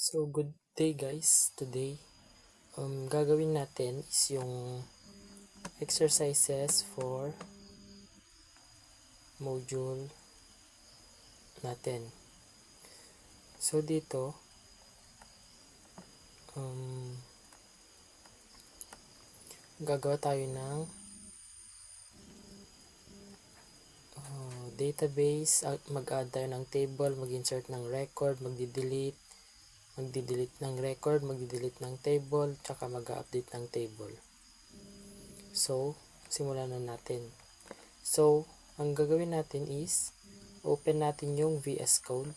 So, good day guys. Today, gagawin natin is yung exercises for module natin. So, dito, gagawa tayo ng database, mag-add tayo ng table, mag-insert ng record, magdi-delete ng record, magdi-delete ng table, tsaka mag-update ng table. So, simulan na natin. So, ang gagawin natin is open natin yung VS Code.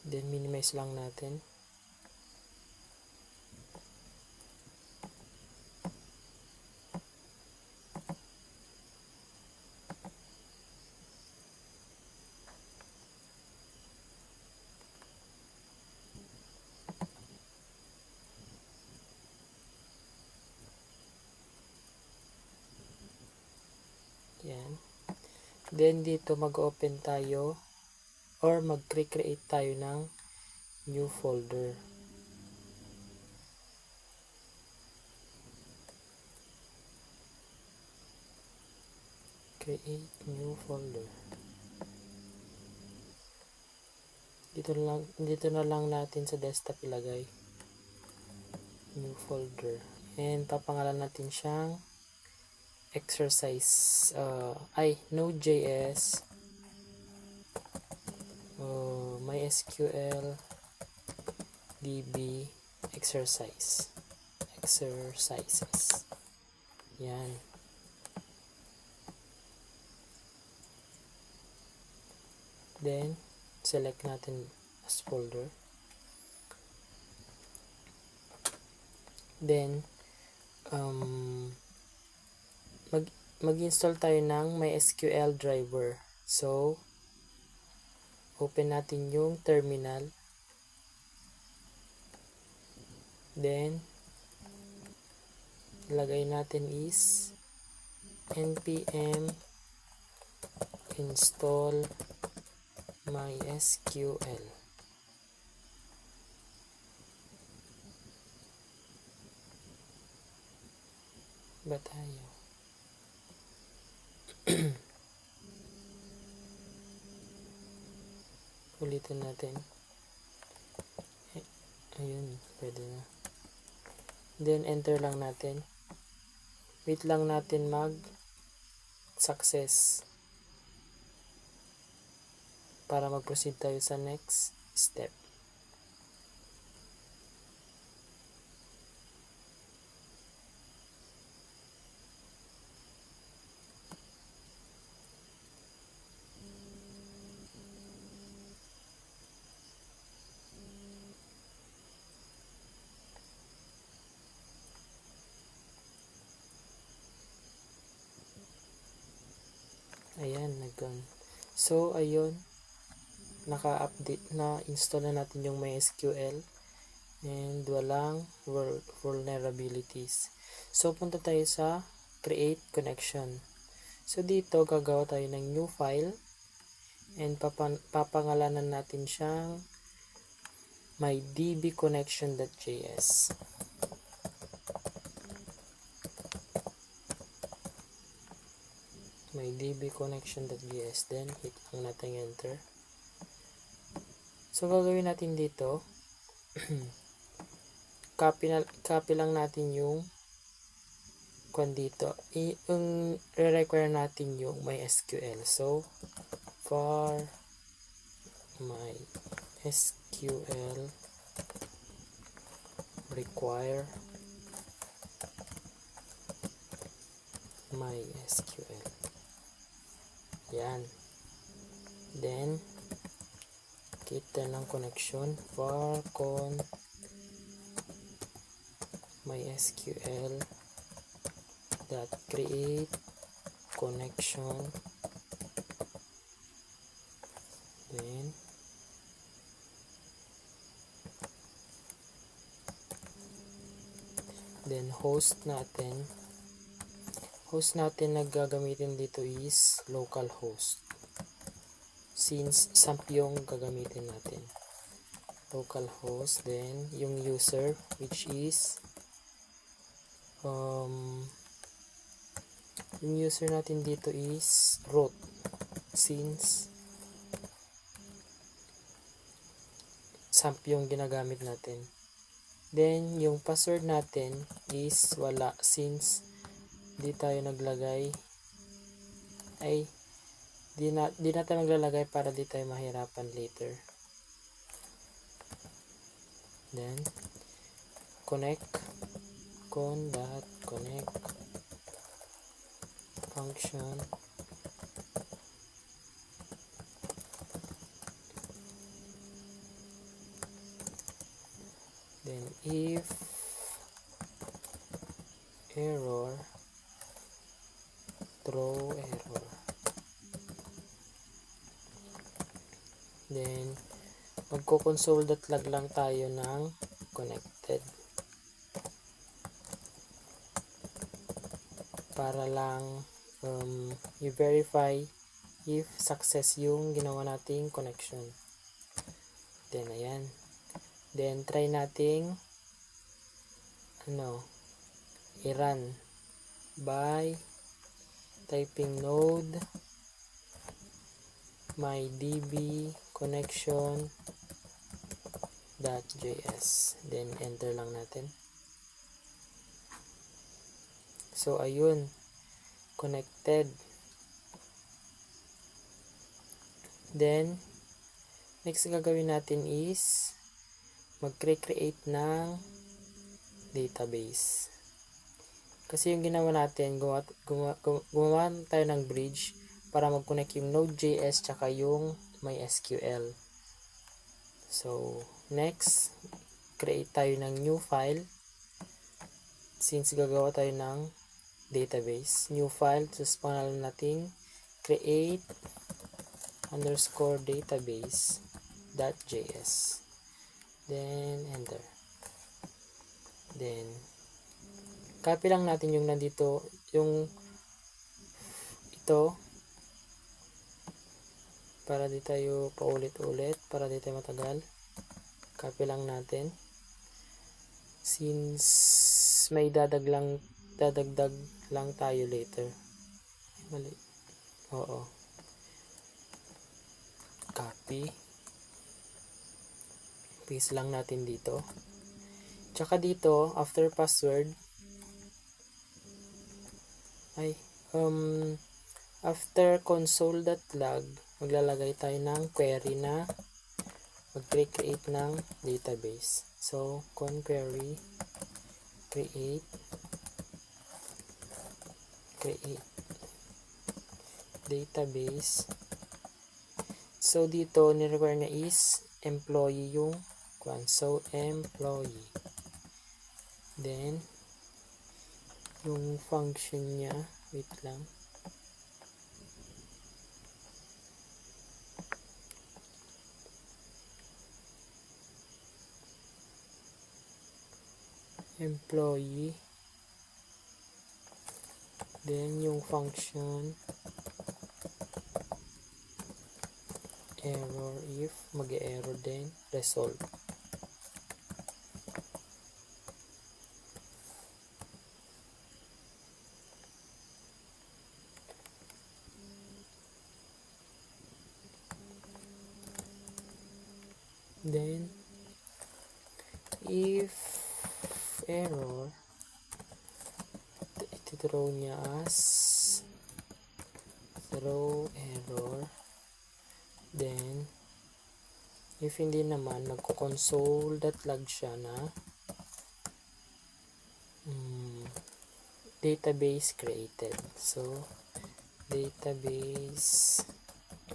Then, minimize lang natin. Yan. Then, dito mag-open tayo or mag-create tayo ng new folder. Create new folder. Dito na lang natin sa desktop ilagay. New folder. And papangalan natin siyang exercise. Node.js. MySQL DB exercises. Yan. Then, select natin as folder. Then, mag-install tayo ng MySQL driver. So, open natin yung terminal. Then, lagay natin is npm install MySQL. Ba tayo? Ulitin natin. Ayun, pwede na. Then, enter lang natin. Wait lang natin mag-success para mag-proceed tayo sa next step. Ayan, nag-on. So, ayun, naka-update na, install na natin yung MySQL and walang vulnerabilities. So, punta tayo sa create connection. So, dito gagawa tayo ng new file and papangalanan natin siyang mydbconnection.js. mydbconnection.js, then hit lang natin enter. So, gagawin natin dito, copy lang natin yung dito. I-require natin yung MySQL. So, for MySQL require MySQL. Yan. Then, kita ng connection for MySQL dot create connection. Then, Then host natin na gagamitin dito is localhost. Since SAMP yung gagamitin natin. Localhost, then yung user which is yung user natin dito is root, since SAMP yung ginagamit natin. Then yung password natin is wala, since di tayo naglagay, di natin maglalagay para di tayo mahirapan later. Then connect con.connect function then if error throw error. Then magko-console.log lang tayo ng connected para lang i-verify if success yung ginawa nating connection. Then ayan, then try nating i-run by typing node mydb connection.js, then enter lang natin. So ayun, connected. Then next gagawin natin is mag-create ng database. Kasi yung ginawa natin, gumawa tayo ng bridge para mag-connect yung Node.js tsaka yung MySQL. So next, create tayo ng new file. Since gagawa tayo ng database, new file, tapos pangalan natin create _database.js, then enter. Then copy lang natin yung nandito, yung ito, para di tayo paulit-ulit, para di tayo matagal. Copy lang natin since may dadagdag lang tayo later. Mali. Oo. Copy. Paste lang natin dito. Tsaka dito, after password, after console.log, maglalagay tayo ng query na mag-create ng database. So, query create database. So, dito, ni-require niya is employee yung kwan. So, employee. Then, yung function niya, wait lang. Employee. Then, yung function error if, mag-error din, resolve. Then, if error, iti-throw niya as throw error. Then, if hindi naman, magko-console.log siya na database created. So, database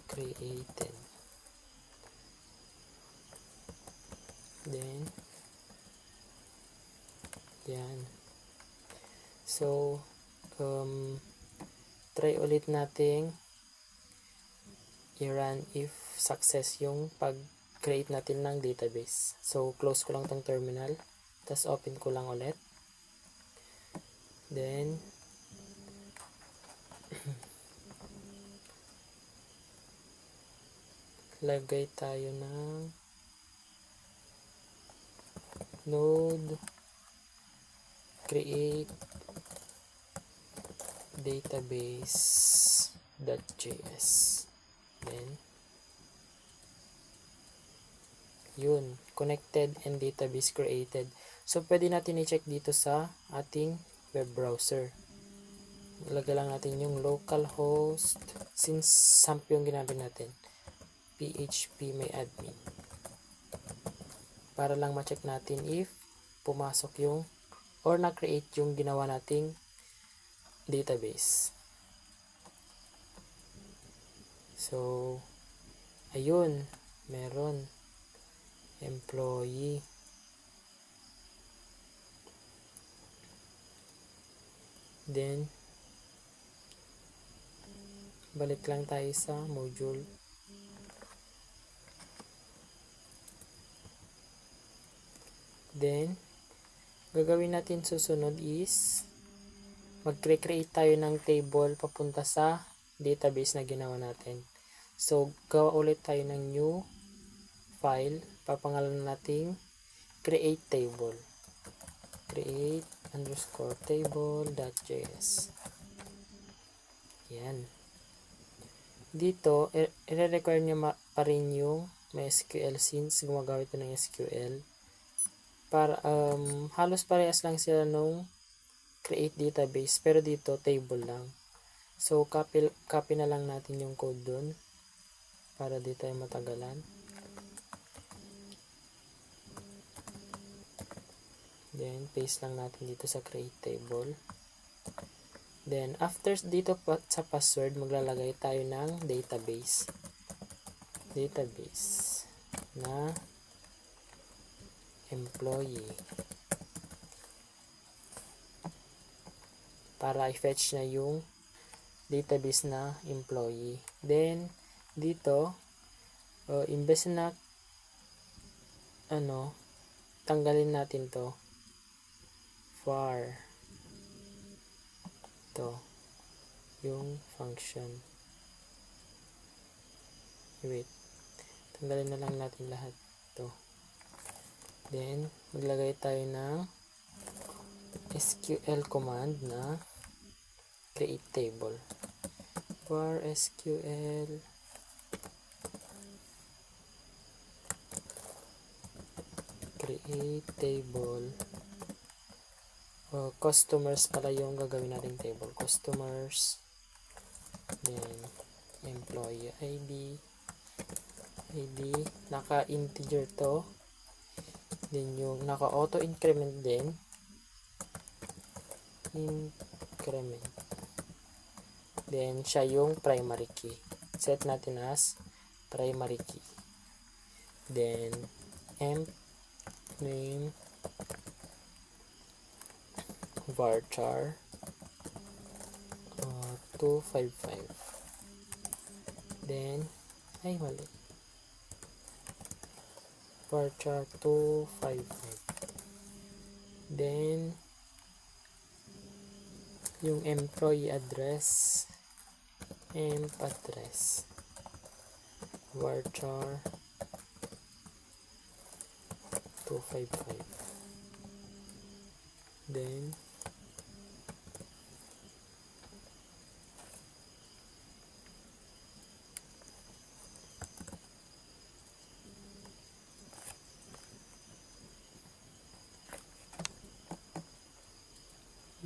created. Then, yan. So, try ulit nating i-run if success yung pag-create natin ng database. So, close ko lang tong terminal. Tapos, open ko lang ulit. Then, lagay tayo ng node create database.js. Then, yun, connected and database created. So, pwede natin i-check dito sa ating web browser. Ilagay lang natin yung localhost since SAMP yung ginamit natin. PHP may admin. Para lang ma-check natin if pumasok yung or na-create yung ginawa nating database. So, ayun, meron employee. Then, balik lang tayo sa module. Then, gagawin natin susunod is mag-create tayo ng table papunta sa database na ginawa natin. So, gawa ulit tayo ng new file. Papangalan natin create table. create_table.js. Yan. Dito, i-require nyo pa rin yung MySQL since gumagamit ito ng SQL. Para, halos parehas lang sila nung create database, pero dito, table lang. So, copy na lang natin yung code dun para di tayo matagalan. Then, paste lang natin dito sa create table. Then, after dito sa password, maglalagay tayo ng database. Database na employee. Para i-fetch na yung database na employee. Then, dito, imbes na tanggalin natin to var to yung function. Wait, tanggalin na lang natin lahat to. Then maglagay tayo ng SQL command na create table. var SQL create table. Customers pala yung gagawin nating table. Customers. Then, employee ID. Naka-integer to. Then, yung naka-auto increment din. Increment. Then, siya yung primary key. Set natin as primary key. Then, emp name varchar 255. Then mali, varchar 255. Then yung employee address, emp address varchar 255. Then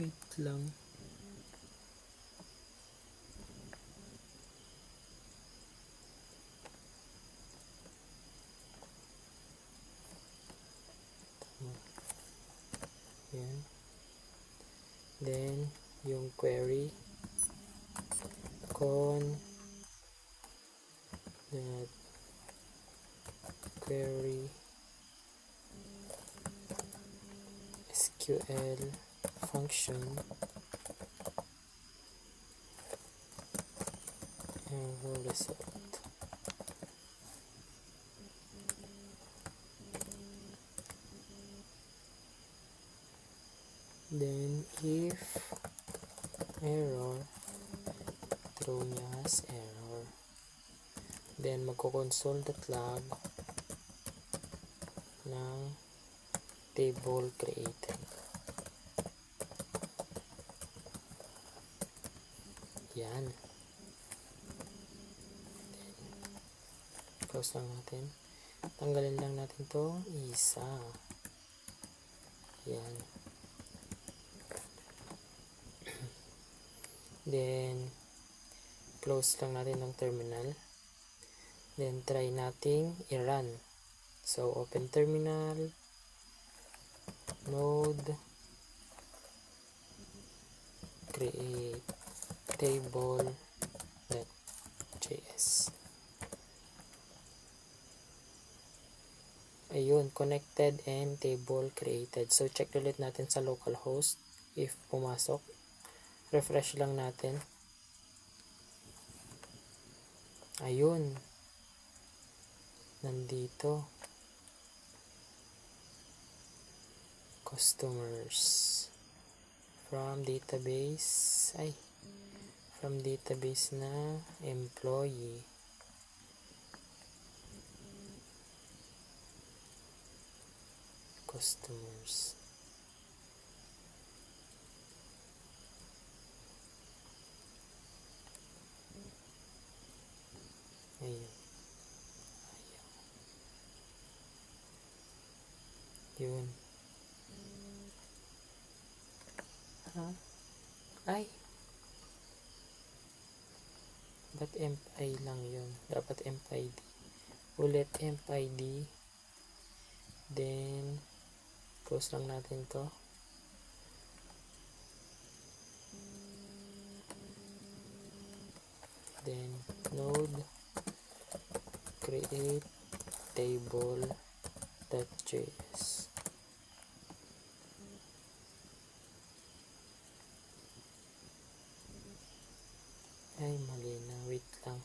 wait lang. Yan. Then yung query that query SQL function and result. Then if error, throw niya as error. Then magko-console.log ng table created. Yan. Then, close lang natin. Tanggalin lang natin to isa. Yan. Then, close lang natin ng terminal. Then, try nating i-run. So, open terminal, node, create table.js. Ayun, connected and table created. So, check ulit natin sa localhost if pumasok. Refresh lang natin. Ayun. Nandito. Customers. From database. From database na employee. Customers. Ayun. Yun. Ba't MPI lang yun? Dapat MPID. Ulit MPID. Then, close lang natin to. Then, node, create table.js. Mali na. Wait lang.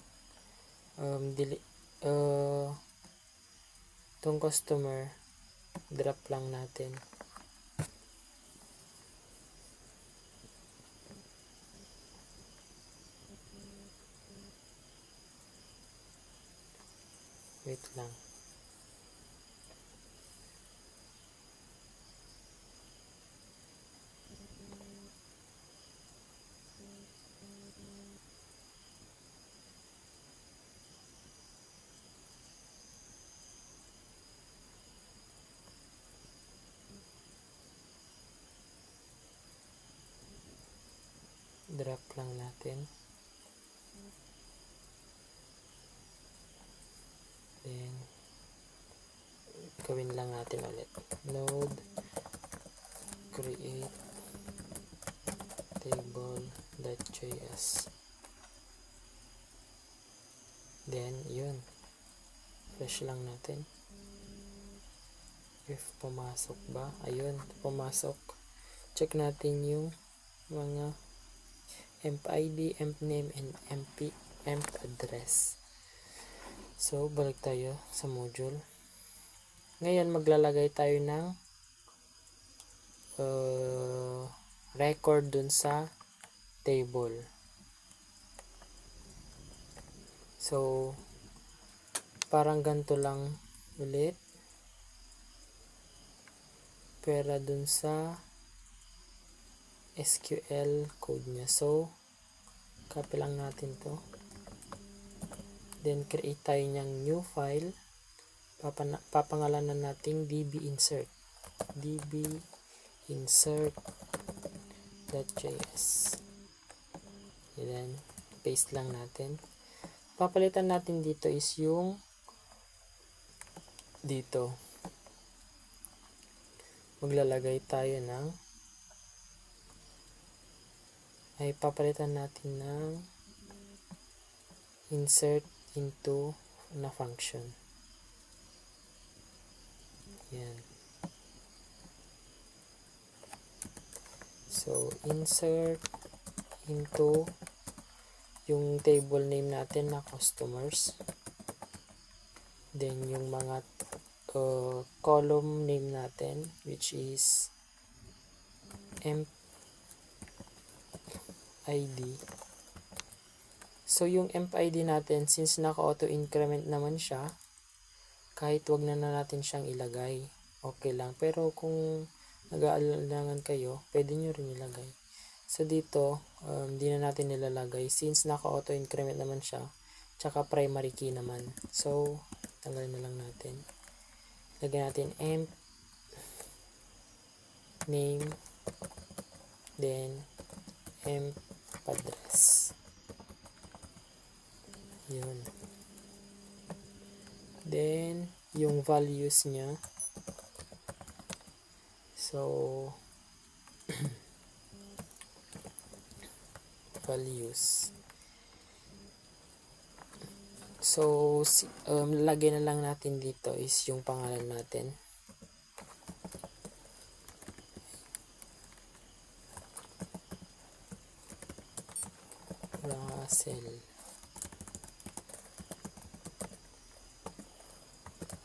Tong customer, drop lang natin. Wait lang. Drop lang natin. Then, gawin lang natin ulit. Node, create table.js. Then, yun. Refresh lang natin. If pumasok ba? Ayun, pumasok. Check natin yung mga MPID, MPName, and emp address. So, balik tayo sa module. Ngayon, maglalagay tayo ng record dun sa table. So, parang ganito lang ulit. Pero dun sa SQL code niya. So, copy lang natin to. Then, create tayo niyang new file. Papangalanan natin dbinsert. dbinsert.js. Then, paste lang natin. Papalitan natin dito is yung dito. Maglalagay tayo ng papalitan natin ng insert into na function. Yan. So, insert into yung table name natin na customers. Then, yung mga column name natin which is emp id. So yung emp id natin, since naka-auto increment naman siya, kahit wag na natin siyang ilagay, okay lang. Pero kung nag-aalangan kayo, pwede nyo rin ilagay. So dito, hindi na natin nilalagay since naka-auto increment naman siya, tsaka primary key naman. So tanggalin na lang natin. Lagyan natin emp name, then emp address. Yun. Then yung values niya, so values, so lagay na lang natin dito is yung pangalan natin. Russell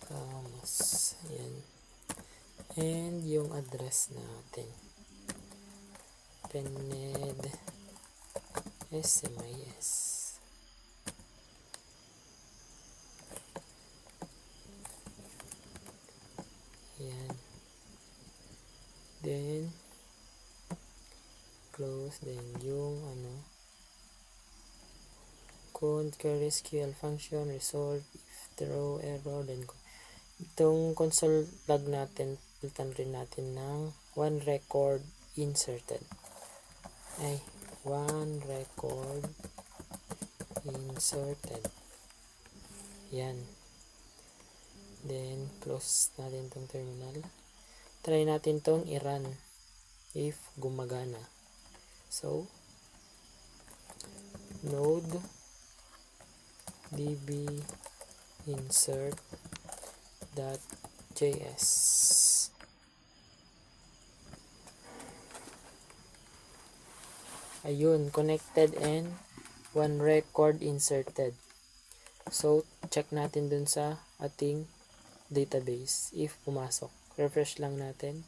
Ramos. Ayan. And yung address natin, Pened SMIS. Ayan. Then close. Then yung concurrent SQL function resolve if throw error. Then itong console log natin, pilitan rin natin ng one record inserted. One record inserted. Yan. Then close natin tong terminal. Try natin tong i-run if gumagana. So node db insert.js. Ayun, connected and one record inserted. So check natin dun sa ating database if pumasok. Refresh lang natin.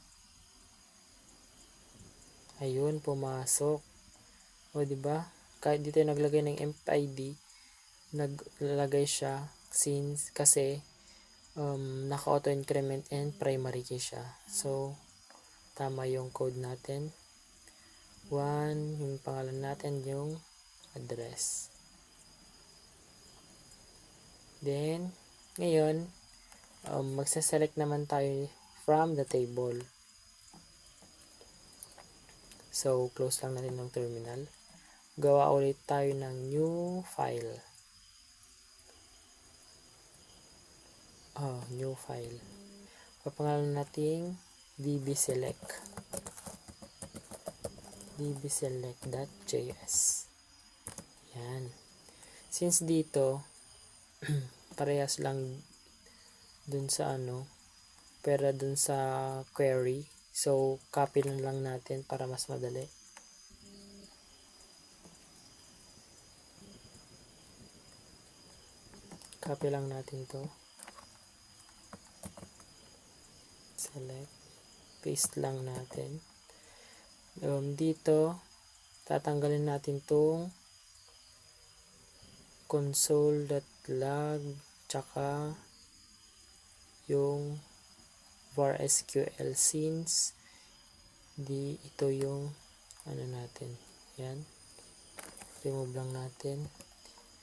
Ayun, pumasok. O diba? Kahit dito naglagay ng emp id, naglalagay siya kasi naka-auto increment and primary key siya. So tama yung code natin. Yung pangalan natin, yung address. Then ngayon, magse-select naman tayo from the table. So close lang natin ng terminal. Gawa ulit tayo ng new file. New file. Papangalan natin dbselect. dbselect.js. Yan. Since dito parehas lang dun sa pero dun sa query, so copy lang natin para mas madali. Copy lang natin to, select, paste lang natin. Dito tatanggalin natin tong console.log tsaka yung var SQL since ito yung natin. Yan, remove lang natin.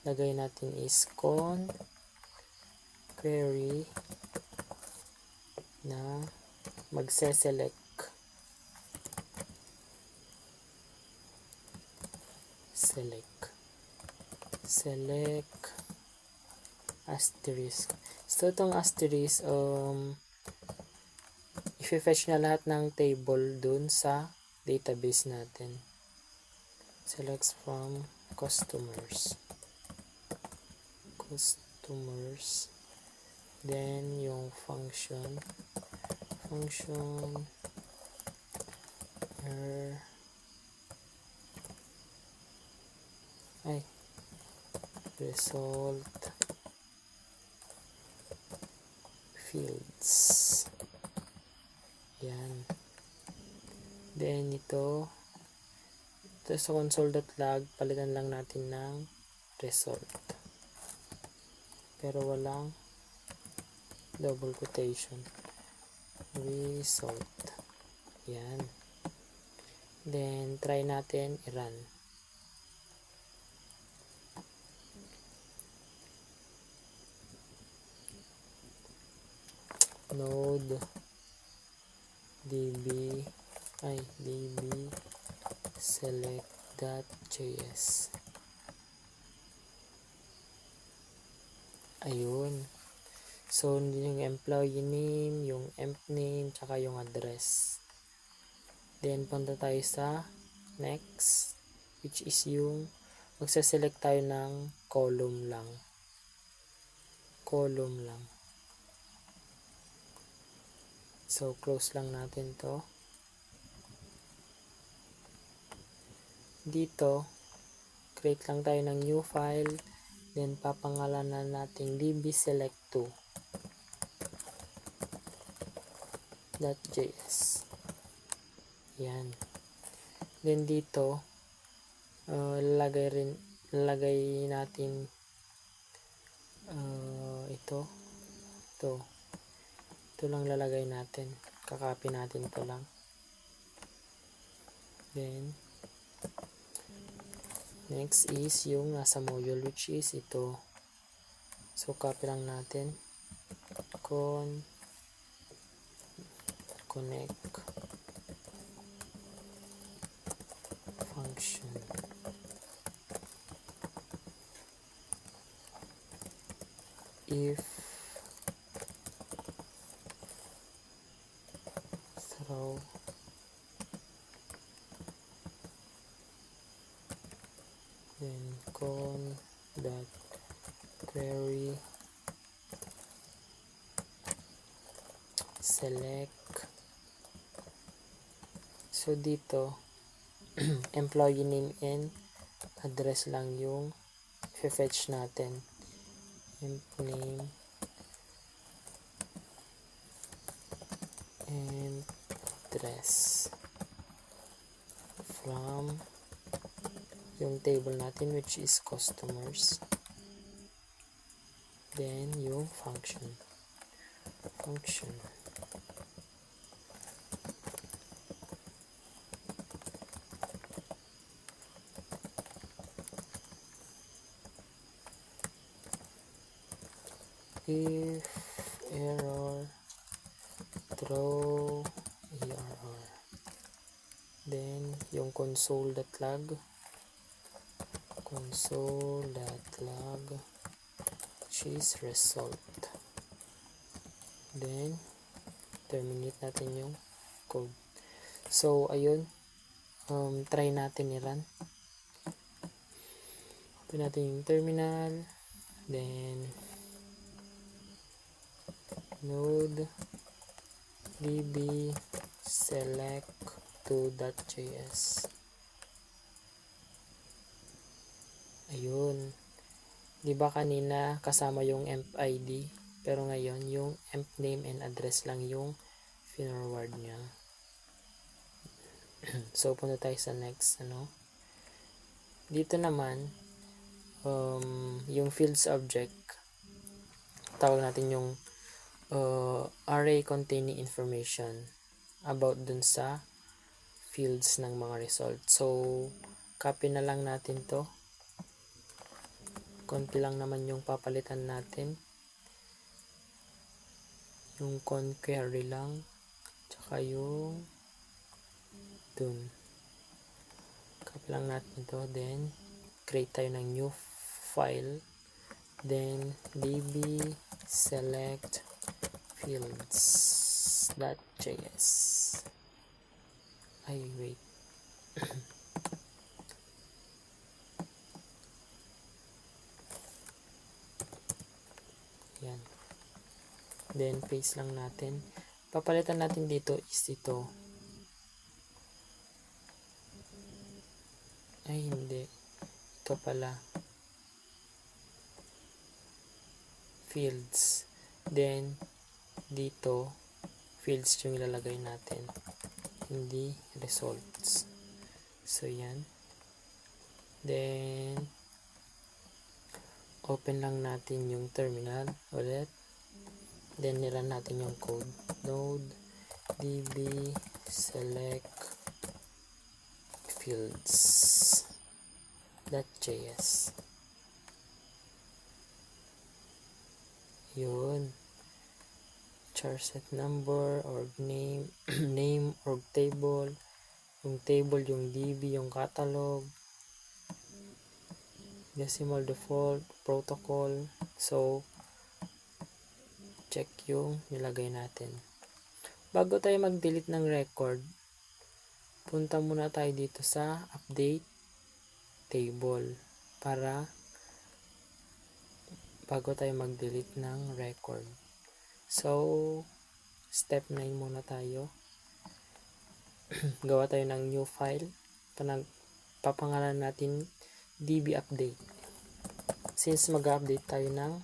Lagay natin is query na magse-select asterisk. So itong asterisk, i-fetch na lahat ng table dun sa database natin. Select from customers, then yung function result fields. Yan. Then ito sa console.log, palitan lang natin ng result. Pero walang double quotation. Result. Yan. Then, try natin i-run. Node db select.js. Ayun. So, yung employee name, yung emp name, tsaka yung address. Then, punta tayo sa next, which is yung magsaselect tayo ng column lang. So, close lang natin to. Dito, create lang tayo ng new file. Then, papangalanan natin dbselect2.js. Yan. Then, dito, lalagay natin ito lang lalagay natin, kakopy natin ito lang. Then next is yung nasa module, which is ito. So copy lang natin, connect function. If throw then query select. So dito employee name and address lang yung fetch natin. Emp name and address from yung table natin, which is customers. Then yung function if error throw error. Then yung console.log which is result. Then terminate natin yung code. So ayun, try natin i-run. Open natin yung terminal, then node db select2.js. Ayun. Diba kanina kasama yung emp ID, pero ngayon yung emp name and address lang yung forward niya. So punta tayo sa next, dito naman yung fields object, tawag natin yung array containing information about dun sa fields ng mga result. So copy na lang natin to, konti lang naman yung papalitan natin, yung query lang tsaka yung dun, copy lang natin to. Then create tayo ng new file, then db select fields.js. Ay wait yan, then paste lang natin. Papalitan natin dito is ito, ay hindi, ito pala, fields. Then dito fields yung ilalagay natin, hindi results. So yan. Then open lang natin yung terminal ulit. Then nilan natin yung code. Node db select fields.js. Yun. Char set number, org name, name, org table, yung table, yung db, yung catalog, decimal default, protocol. So, check yung nilagay natin. Bago tayo mag-delete ng record, punta muna tayo dito sa update table para bago tayo mag-delete ng record. So, step 9 muna tayo. Gawa tayo ng new file. Papangalan natin db update. Since mag-update tayo ng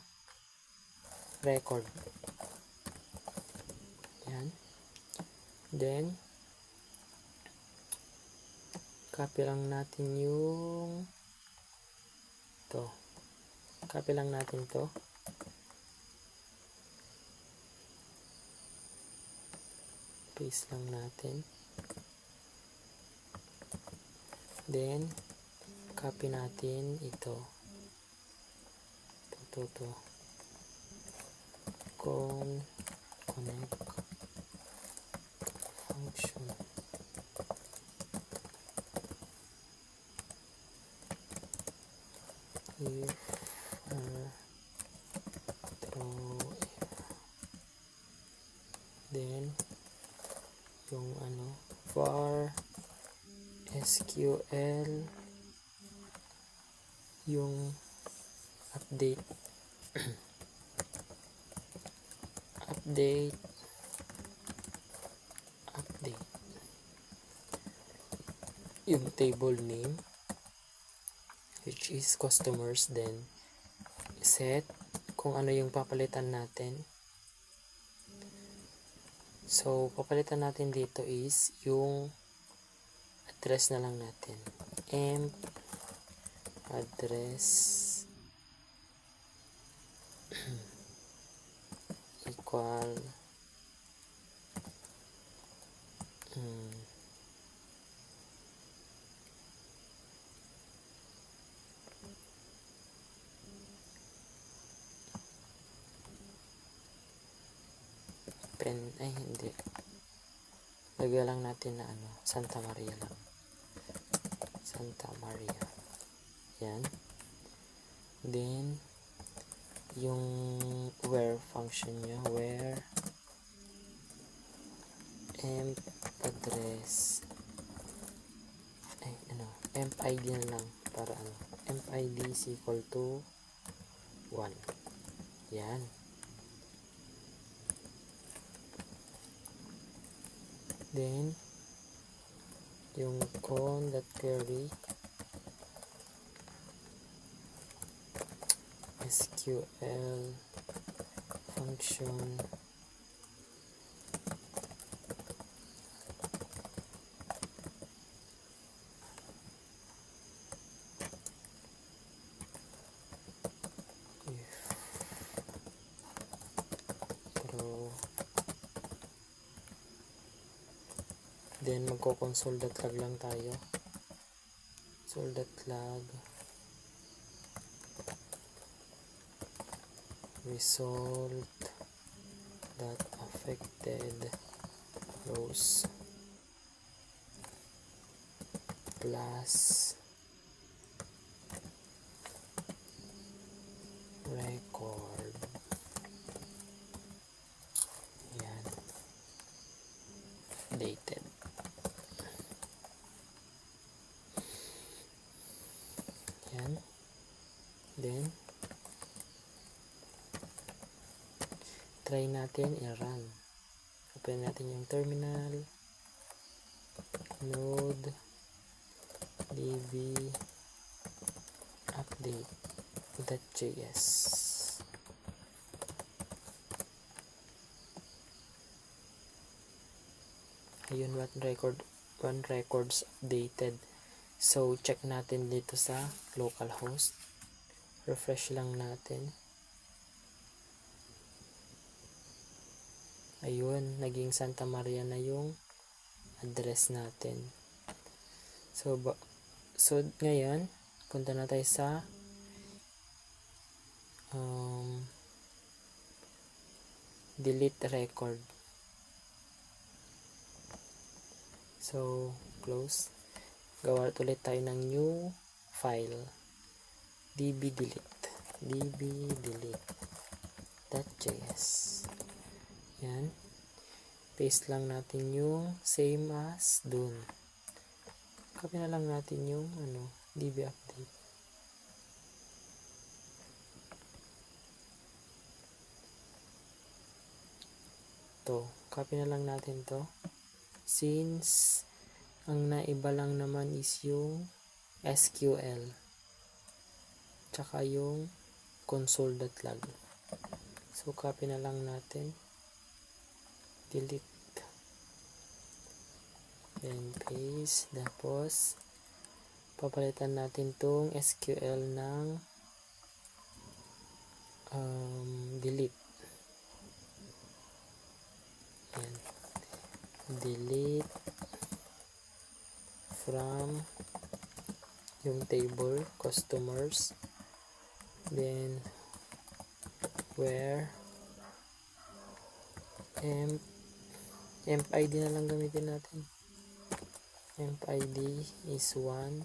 record. Yan. Then, copy lang natin yung to. Copy lang natin to. Paste lang natin. Then, copy natin ito. Ito. Connect function. If throw then yung var SQL yung update update yung table name which is customers, then set kung ano yung papalitan natin. So papalitan natin dito is yung address na lang natin, emp address equal hindi, lagyan lang natin na Santa Maria lang, Santa Maria. Yan. Then yung where function nyo, where emp address emp id na lang para emp id is equal to 1. Yan. Then yung con.query SQL function then magko-console.log lang tayo. Console.log result that affected rows plus record. Yan. Dated. Yan. Then try natin i-run. Open natin yung terminal. Node db update.js. ayun, one records updated. So check natin dito sa localhost, refresh lang natin. Ayun, naging Santa Maria na yung address natin. So ngayon punta na tayo sa delete record. So close, gawa ulit tayo ng new file, dbdelete.js. yan, paste lang natin yung same as dun, copy na lang natin yung db update. To, copy na lang natin to, since ang naiba lang naman is yung SQL tsaka yung console.log. So copy na lang natin, delete, then paste, tapos papalitan natin tong SQL ng delete. Yan, delete from yung table customers, then where emp id na lang gamitin natin, emp id is 1,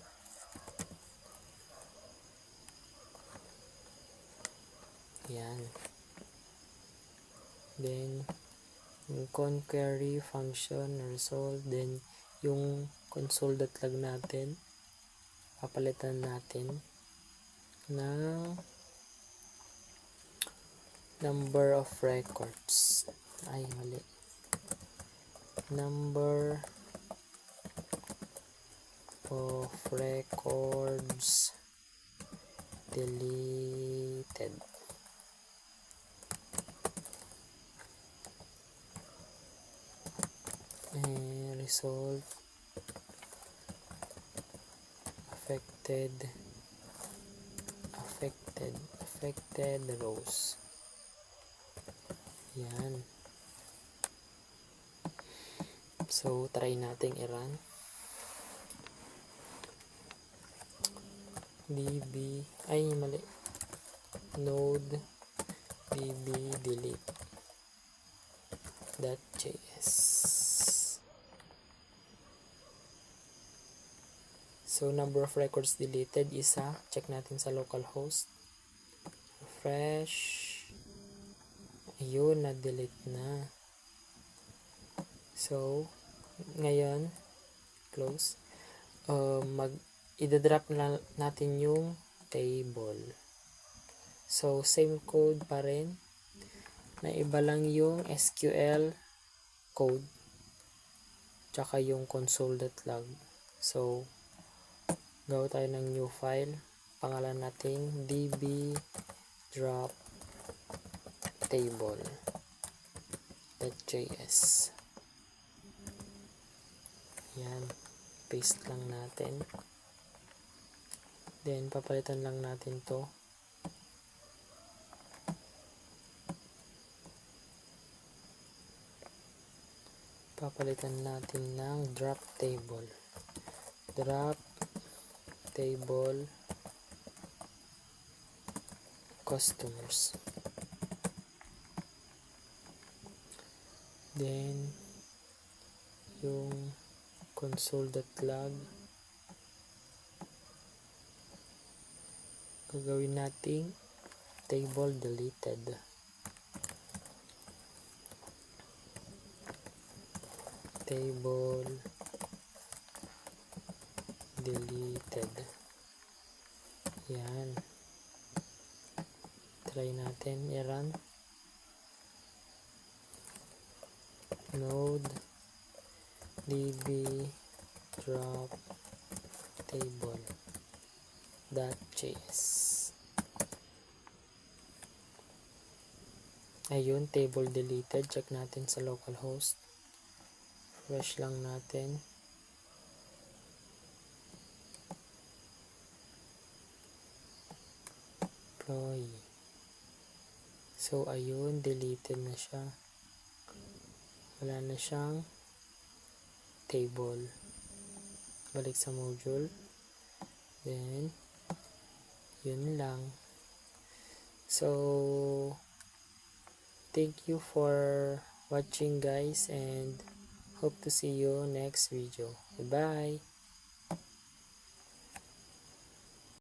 yan, then yung conquery function resolve, then yung console.log natin papalitan natin ng number of records, ay mali, number of records deleted. And result affected rows. Yan. So try nating i-run. Node db delete.js. So number of records deleted, isa. Check natin sa localhost, refresh, ayun, na-delete na. So ngayon close, idadrop na natin yung table. So same code pa rin, na iba lang yung SQL code tsaka yung console.log. So gawa tayo ng new file, pangalan natin db drop table.js. yan, paste lang natin, then papalitan lang natin to, papalitan natin ng drop table customers, then yung console.log gagawin nating table deleted. Yan, try natin i-run. Node db drop table.js. ayun, table deleted. Check natin sa localhost, Refresh lang natin. Employee. So, ayun, deleted na siya. Wala na siyang table. Balik sa module. Then, yun lang. So, thank you for watching guys, and hope to see you next video. Goodbye!